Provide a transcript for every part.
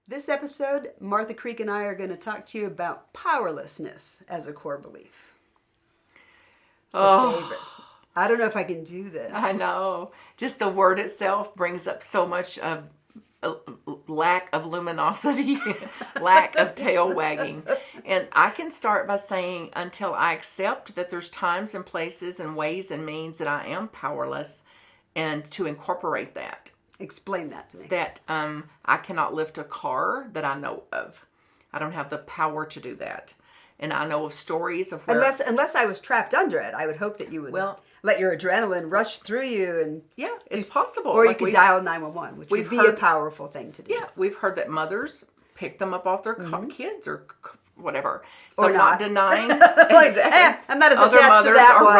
This episode, Martha Creek and I are going to talk to you about powerlessness as a core belief. It's a favorite. I don't know if I can do this. I know. Just the word itself brings up so much of lack of luminosity, lack of tail wagging. And I can start by saying, until I accept that there's times and places and ways and means that I am powerless, and to incorporate that. Explain that to me. That I cannot lift a car that I know of. I don't have the power to do that. And I know of stories of where... Unless I was trapped under it, I would hope that you would let your adrenaline rush through you. And yeah, it's possible. Or you could dial 911, which would be a powerful thing to do. Yeah, we've heard that mothers pick them up off their kids or whatever. So or I'm not denying. Exactly. I'm not as Other attached mothers to that are one.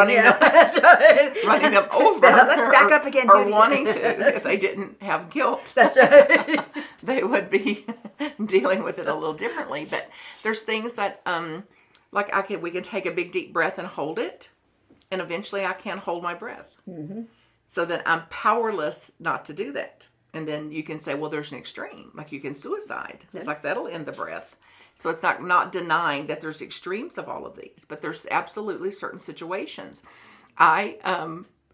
running them over. Let's back up again. Or wanting to, if they didn't have guilt. That's right. They would be dealing with it a little differently. But there's things that, we can take a big deep breath and hold it, and eventually I can't hold my breath. Mm-hmm. So that I'm powerless not to do that. And then you can say, well, there's an extreme. Like you can suicide. Yeah. It's like that'll end the breath. So it's not denying that there's extremes of all of these, but there's absolutely certain situations. I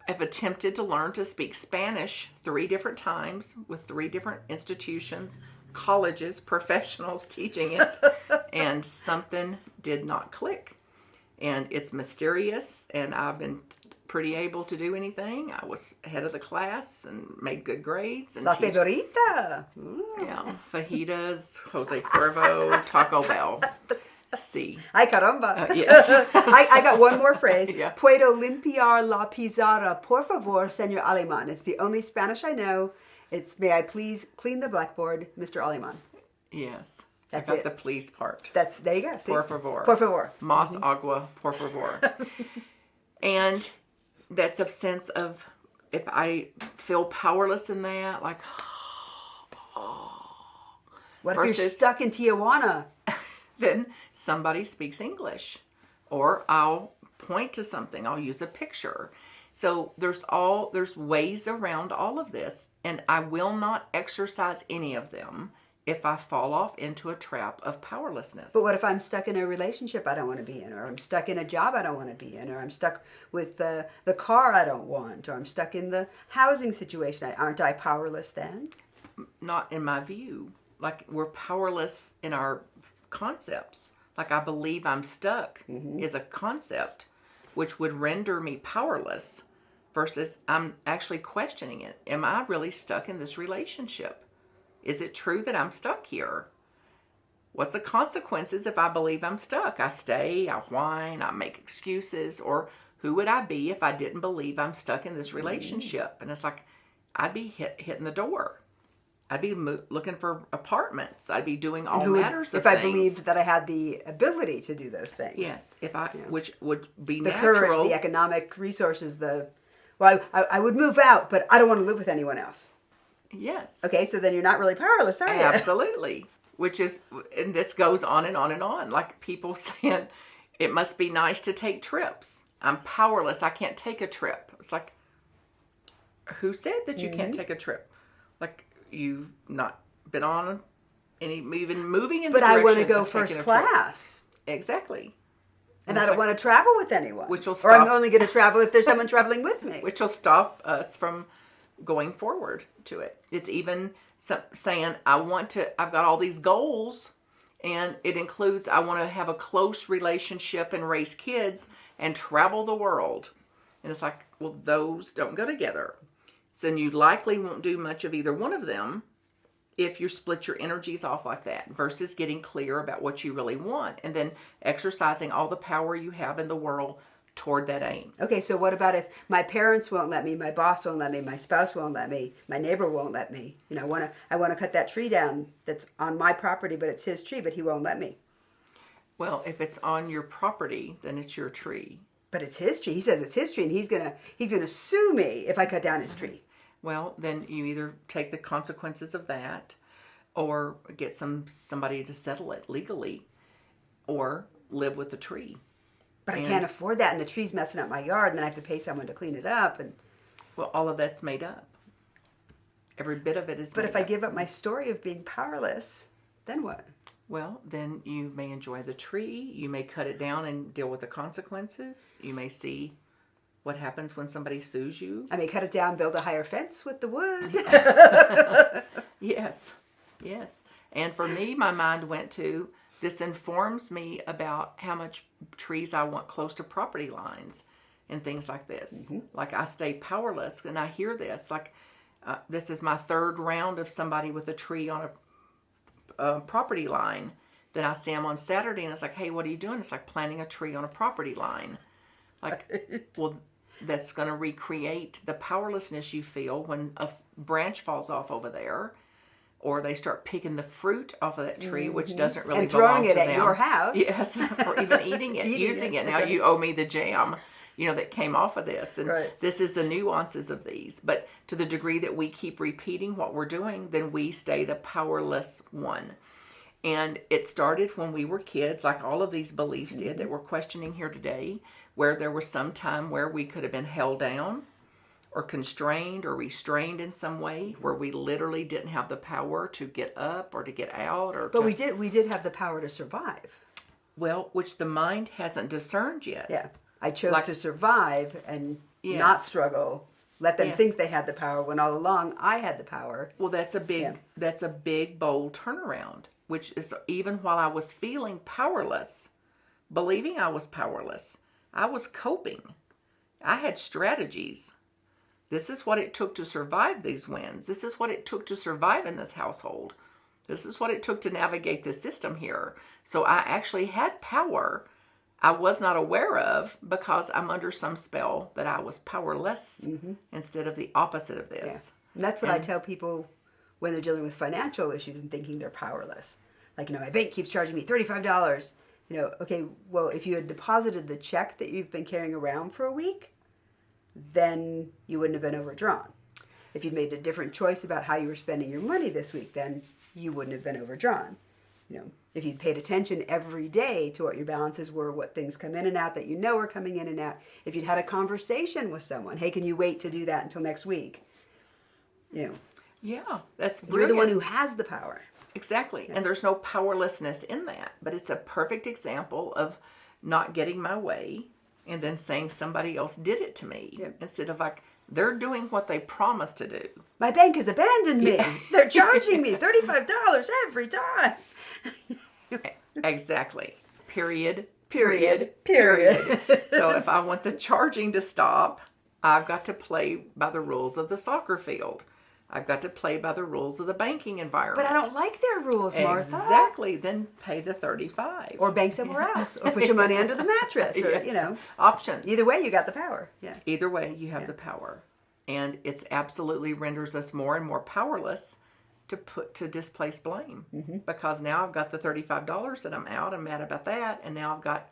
have attempted to learn to speak Spanish 3 different times with 3 different institutions, colleges, professionals teaching it, and something did not click. And it's mysterious, and I've been pretty able to do anything. I was head of the class and made good grades. And La favorita. Yeah, fajitas, Jose Cuervo, Taco Bell. Sí. Ay, caramba. Yes. I got one more phrase. Yeah. Puedo limpiar la pizarra, por favor, señor Alemán. It's the only Spanish I know. It's, may I please clean the blackboard, Mr. Alemán. Yes. That's I got it. the please part. There you go. See? Por favor. Por favor. Mas agua, por favor. And that's a sense of, if I feel powerless in that, like, what if you're stuck in Tijuana? Then somebody speaks English, or I'll point to something. I'll use a picture. So there's ways around all of this, and I will not exercise any of them if I fall off into a trap of powerlessness. But what if I'm stuck in a relationship I don't want to be in, or I'm stuck in a job I don't want to be in, or I'm stuck with the car I don't want, or I'm stuck in the housing situation? Aren't I powerless then? Not in my view. Like, we're powerless in our concepts. Like, I believe I'm stuck is a concept which would render me powerless, versus I'm actually questioning it. Am I really stuck in this relationship? Is it true that I'm stuck here? What's the consequences if I believe I'm stuck? I stay, I whine, I make excuses. Or who would I be if I didn't believe I'm stuck in this relationship? And it's like, I'd be hitting the door. I'd be looking for apartments. I'd be doing all matters of things. If I believed that I had the ability to do those things. Yes, which would be the natural. The courage, the economic resources, I would move out, but I don't want to live with anyone else. Yes. Okay, so then you're not really powerless, are you? Absolutely. Which is, and this goes on and on and on. Like people saying, it must be nice to take trips. I'm powerless. I can't take a trip. It's like, who said that you can't take a trip? Like, you've not been on even moving in the direction of taking a trip. But I want to go first class. Exactly. And I don't want to travel with anyone. Which will stop. Or I'm only going to travel if there's someone traveling with me. Which will stop us from going forward to it. It's even saying, I've got all these goals, and it includes, I want to have a close relationship and raise kids and travel the world. And it's like, well, those don't go together. So then you likely won't do much of either one of them if you split your energies off like that, versus getting clear about what you really want and then exercising all the power you have in the world toward that aim. Okay, so what about if my parents won't let me, my boss won't let me, my spouse won't let me, my neighbor won't let me? I want to cut that tree down that's on my property, but it's his tree, but he won't let me. Well, if it's on your property, then it's your tree. But it's his tree. He says it's his tree, and he's gonna sue me if I cut down his tree. Well, then you either take the consequences of that, or get somebody to settle it legally, or live with the tree. But I can't afford that, and the tree's messing up my yard, and then I have to pay someone to clean it up. And well, all of that's made up. Every bit of it is. But if I give up my story of being powerless, Then what? Well, then you may enjoy the tree. You may cut it down and deal with the consequences. You may see what happens when somebody sues you. I may cut it down, build a higher fence with the wood. Yes. And for me, my mind went to, this informs me about how much trees I want close to property lines and things like this. Mm-hmm. Like I stay powerless, and I hear this. Like this is my third round of somebody with a tree on a property line. Then I see them on Saturday, and it's like, hey, what are you doing? It's like planting a tree on a property line. Like, well, that's going to recreate the powerlessness you feel when a branch falls off over there, or they start picking the fruit off of that tree, which doesn't really belong to them. And throwing it at your house. Yes, or even eating it, using it. Now right. You owe me the jam, that came off of this. And This is the nuances of these. But to the degree that we keep repeating what we're doing, then we stay the powerless one. And it started when we were kids, like all of these beliefs did that we're questioning here today, where there was some time where we could have been held down or constrained or restrained in some way, where we literally didn't have the power to get up or to get out. But we did have the power to survive. Well, which the mind hasn't discerned yet. Yeah. I chose to survive and not struggle. Let them think they had the power when all along I had the power. Well, that's a big, bold turnaround, which is even while I was feeling powerless, believing I was powerless, I was coping. I had strategies. This is what it took to survive these wins. This is what it took to survive in this household. This is what it took to navigate the system here. So I actually had power I was not aware of because I'm under some spell that I was powerless instead of the opposite of this. Yeah. And that's what I tell people when they're dealing with financial issues and thinking they're powerless. Like, my bank keeps charging me $35. Okay, well, if you had deposited the check that you've been carrying around for a week, then you wouldn't have been overdrawn. If you'd made a different choice about how you were spending your money this week, then you wouldn't have been overdrawn. If you'd paid attention every day to what your balances were, what things come in and out that are coming in and out, if you'd had a conversation with someone, hey, can you wait to do that until next week? Yeah, that's brilliant. You're the one who has the power. Exactly. Yeah. And there's no powerlessness in that, but it's a perfect example of not getting my way and then saying somebody else did it to me instead of like, they're doing what they promised to do. My bank has abandoned me. Yeah. They're charging me $35 every time. Exactly. Period. So if I want the charging to stop, I've got to play by the rules of the soccer field. I've got to play by the rules of the banking environment. But I don't like their rules, Martha. Exactly. Then pay the $35. Or bank somewhere else. Or put your money under the mattress. Or, Options. Either way, you got the power. Yeah. Either way, you have the power. And it's absolutely renders us more and more powerless to displace blame. Because now I've got the $35 that I'm out. I'm mad about that. And now I've got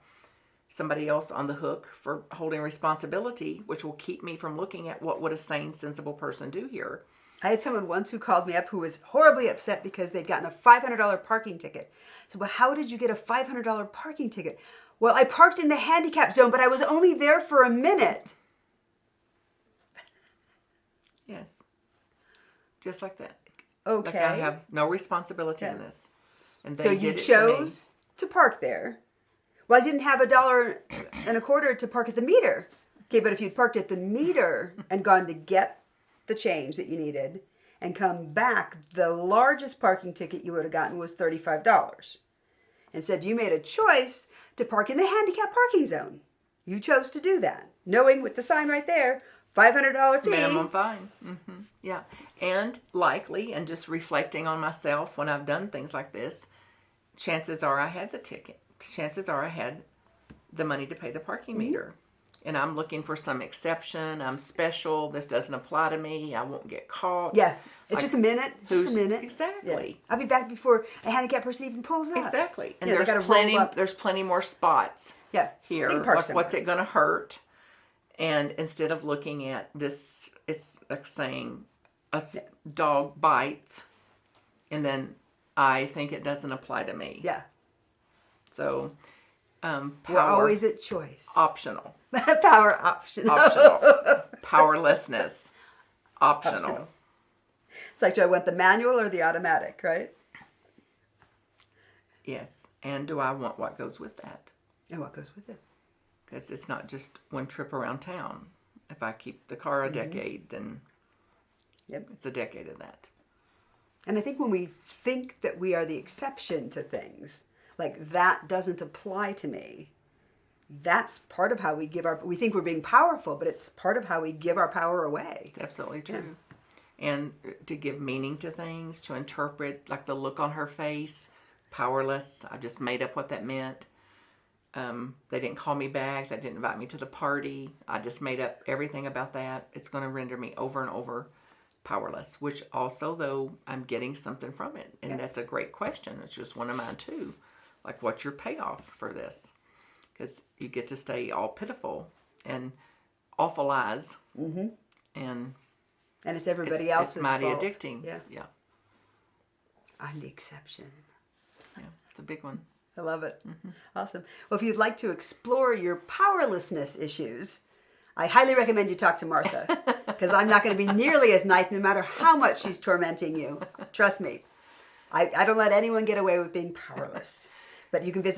somebody else on the hook for holding responsibility, which will keep me from looking at what would a sane, sensible person do here. I had someone once who called me up who was horribly upset because they'd gotten a $500 parking ticket. So, well, how did you get a $500 parking ticket? Well, I parked in the handicap zone, but I was only there for a minute. Yes. Just like that. Okay. Like I have no responsibility in this. And they so you chose to park there. Well, I didn't have $1.25 to park at the meter. Okay, but if you'd parked at the meter and gone to get the change that you needed and come back, the largest parking ticket you would have gotten was $35. Instead, you made a choice to park in the handicap parking zone. You chose to do that, knowing with the sign right there, $500 fee. Minimum fine. Yeah. And likely, and just reflecting on myself when I've done things like this, chances are I had the ticket. Chances are I had the money to pay the parking meter. And I'm looking for some exception. I'm special. This doesn't apply to me. I won't get caught. Yeah. It's just a minute. It's just a minute. Exactly. Yeah. I'll be back before a handicapped person even pulls up. Exactly. And there's plenty more spots here. Like, what's it going to hurt? And instead of looking at this, it's like saying a dog bites, and then I think it doesn't apply to me. Yeah. So, we're always at choice. Optional. Power optional. Powerlessness. Optional. It's like, do I want the manual or the automatic, right? Yes. And do I want what goes with that? And what goes with it? Because it's not just one trip around town. If I keep the car a decade, then it's a decade of that. And I think when we think that we are the exception to things, like that doesn't apply to me, that's part of how we think we're being powerful, but it's part of how we give our power away. It's absolutely true. Yeah. And to give meaning to things, to interpret, like the look on her face, powerless. I just made up what that meant. They didn't call me back. They didn't invite me to the party. I just made up everything about that. It's going to render me over and over powerless, which also, though, I'm getting something from it. And that's a great question. It's just one of mine, too. Like, what's your payoff for this? Because you get to stay all pitiful and awfulize. Mm-hmm. And it's everybody else's It's mighty fault. addicting. Yeah. I'm the exception. Yeah, it's a big one. I love it. Awesome. Well, if you'd like to explore your powerlessness issues, I highly recommend you talk to Martha, because I'm not going to be nearly as nice no matter how much she's tormenting you. Trust me. I don't let anyone get away with being powerless. But you can visit